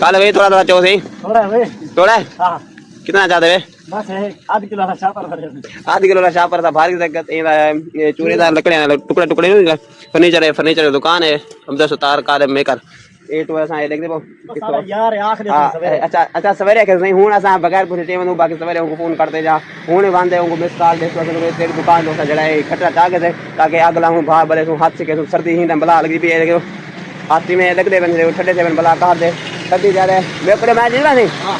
कल भाई थोड़ा थोड़ा चो सही थोड़ा है थोड़ा है हां कितना चाहते वे बस है आधा किलो का शापर भरे आधा किलो का शापर था भारी तक ये चूड़ीदार लकड़ियां टुकड़े टुकड़े फर्नीचर की दुकान है हमदा सुतार कार मेकर ए तो ऐसा देख दे यार आंख दे सवेरे अच्छा अच्छा सवेरे के नहीं हुन असा बगैर पूछे टेम बाकी सवेरे उनको फोन करते जा हुन बांधे उनको मिस कॉल दे तेरी दुकान दोसा जड़ा है खटरा चाके से ताकि अगला हूं भा बले हाथ से के सर्दी ही बला लगी पी है हाथी में लग दे बंदे ठंडे से बला काट दे सर्दी जा रहे वेपड़े मैं जीवा नहीं हां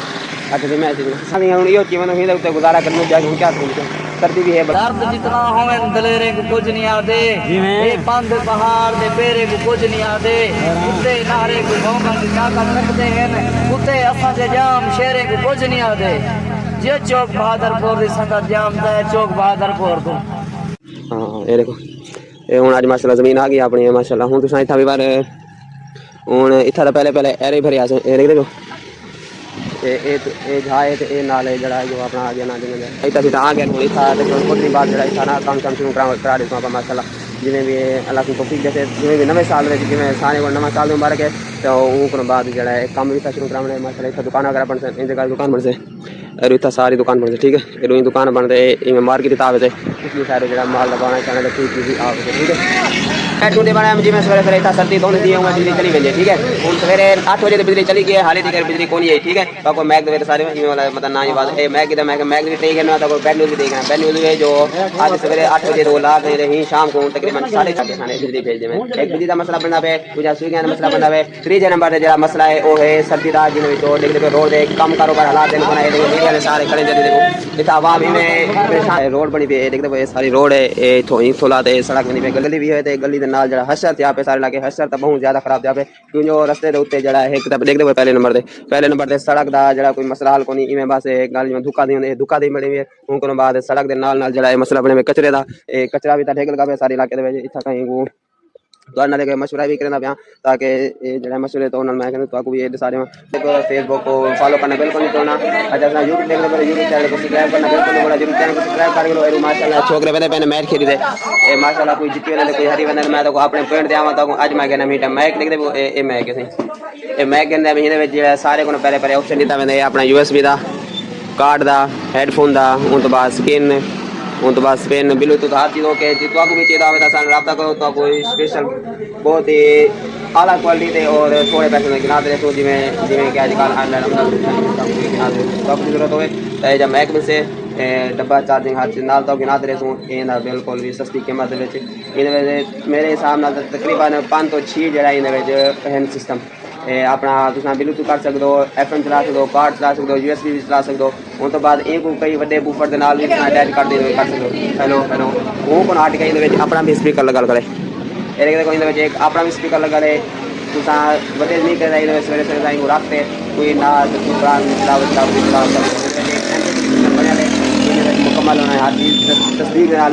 अच्छा तो मैं जीवा हुन यो जीवन ही उते गुजारा करने जा क्या करूं सर्दी भी है दर्द जितना होवे दलेरे को कुछ नहीं आते ये पंध पहाड़ दे पेरे को कुछ नहीं आते कुत्ते नारे को भौंका की ताकत रखते हैं कुत्ते असा जे जाम शेरे को कुछ नहीं आते जे चौक बहादुरपुर दी संगत जाम है चौक बहादुरपुर तो हां ये देखो ये हुन आज माशाल्लाह जमीन आ गई अपनी माशाल्लाह हुन तुसा इथा भी बार हुन इथा पहले पहले एरे भरिया से ए देखो ए झाए ते ए नाले जड़ा जो अपना आ गया ना जिने इता सीधा आ गया हुन इथा ते कोई बात जड़ा इथा ना काम शुरू करा दे तो माशाल्लाह जिने भी अल्लाह की तौफीक जैसे जिने भी नवे साल में जिने सारे को नवा साल मुबारक है तो उनको बाद जड़ा है काम भी शुरू कराने माशाल्लाह इथा दुकान वगैरह बन से इन जगह दुकान बन से और इतना सारी दुकान बन से ठीक है ये दुकान बन रहे इनमें मार्केट हिसाब से इसलिए सारे जो माल लगाना चाहना ठीक है टूटे बना जी मैं सवेरे इतना सर्दी दोनों दी हूँ बिजली चली गई ठीक है हूँ सवेरे 8 बजे बिजली चली गई हाली तक बिजली कौन है ठीक है तो कोई मैग दे सारे वाला मतलब ना ये बात मैग भी ठीक है ना तो बैड न्यूज़ भी देखना बैड न्यूज़ है जो आज सवेरे 8 बजे 2 लाख दे रही शाम को तकरीबन 6:30 खाने बिजली भेज दे एक बिजली का मसला बनना पे पूजा स्विगी का मसला बनना पे 3 नंबर जो मसला है वो है सर्दी का जिन्हें तो देख रोड कम कारोबार हालात बनाए सारे खड़े देखो इतना आवाम में रोड बनी पे देख दे सारी रोड है थोड़ा सड़क बनी पे गली भी है गली के नाल जरा हशर यहाँ पे सारे लागे हशर तो बहुत ज्यादा खराब यहाँ पे क्यों जो रस्ते उत्ते जरा है देख दे पहले नंबर दे सड़क का जरा कोई मसला हल कोनी इवें बस गल में धुक्का दी बनी हुई है उनको बाद सड़क के नाल जरा मसला बने कचरे का कचरा भी ढेक लगा सारे इलाके इतना कहीं वो तो मशवरा भी करना पाया ताकि जो मशवरे तो मैं कहूँ तो भी सारे फेसबुक को फॉलो करना बिल्कुल नहीं करना अच्छा यूट्यूब देखने यूट्यूब चैनल को सब्सक्राइब करना बिल्कुल बोला यूट्यूब चैनल को सब्सक्राइब कर माशाल्लाह छोकरे पहले मैच खेली थे माशाल्लाह कोई जीती वाले कोई हरी बंदे मैं तो अपने पॉइंट दिया तो अज मैं कहना मीट मैच लिख दे मैच सही मैच कहते सारे को पहले पहले ऑप्शन दिता मैं अपना USB का कार्ड का हैडफोन का उन तो बाद स्किन उन तो बाद स्पेन ब्लूटूथ हर चीज़ ओके जी तो भी चाहिए तो रब्ता करो तो कोई स्पेशल बहुत ही आला क्वालिटी थे और थोड़े पैसे में गिना दे तो जिमें जिमें कि अजकल ऑनलाइन गिना दे तो आपकी जरूरत हो चाहे जब मैक में से डब्बा चार्जिंग हर चीज़ नाल तो गिना दे सूँ इन बिल्कुल भी सस्ती कीमत मेरे हिसाब न तकरीबन 5 तो 6 जरा इन सिस्टम अपना तुम ब्लूटूथ कर सकते हो FM चला सकते हो कार्ड चला सकते हो USB भी चला सकते हो उन तो बाद एक कई बड़े बूफर के नाल भी अटैच कर सकते हो हेलो हेलो वो को हट के अपना भी स्पीकर लगा करे ये एक अपना भी स्पीकर लगा रहे तुम बड़े नहीं कर रहे सवेरे सवेरे रखते कोई ना मुकम्मल होना है हर चीज़ तस्वीर हर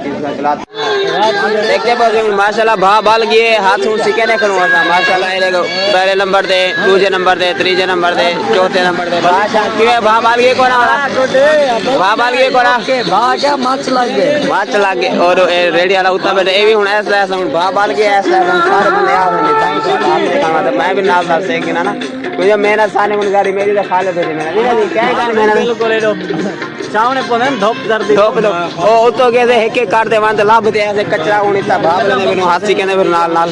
चीज़ चला देखते बस माशाल्लाह भा बाल गए हाथ सीखे नहीं करूँगा माशाल्लाह पहले नंबर दे दूसरे नंबर दे तीसरे नंबर दे चौथे नंबर दे भा बाल गए कोना भा बाल गए कोना भाषा मच लगे और रेडी वाला उतना बैठे ये भी हूँ ऐसा भा बाल गए ऐसा सारे बंदे आ मैं भी नाल से कि ना कोई मेहनत साने मुन गाड़ी मेरी तो खा लेते थे मैंने क्या मेहनत सामने पने धोप दर्दी धोप ओ तो कैसे हेके काटते वहां तो लाभ दे ऐसे कचरा उनी सा भाव लेने हाथ सी कहने फिर नाल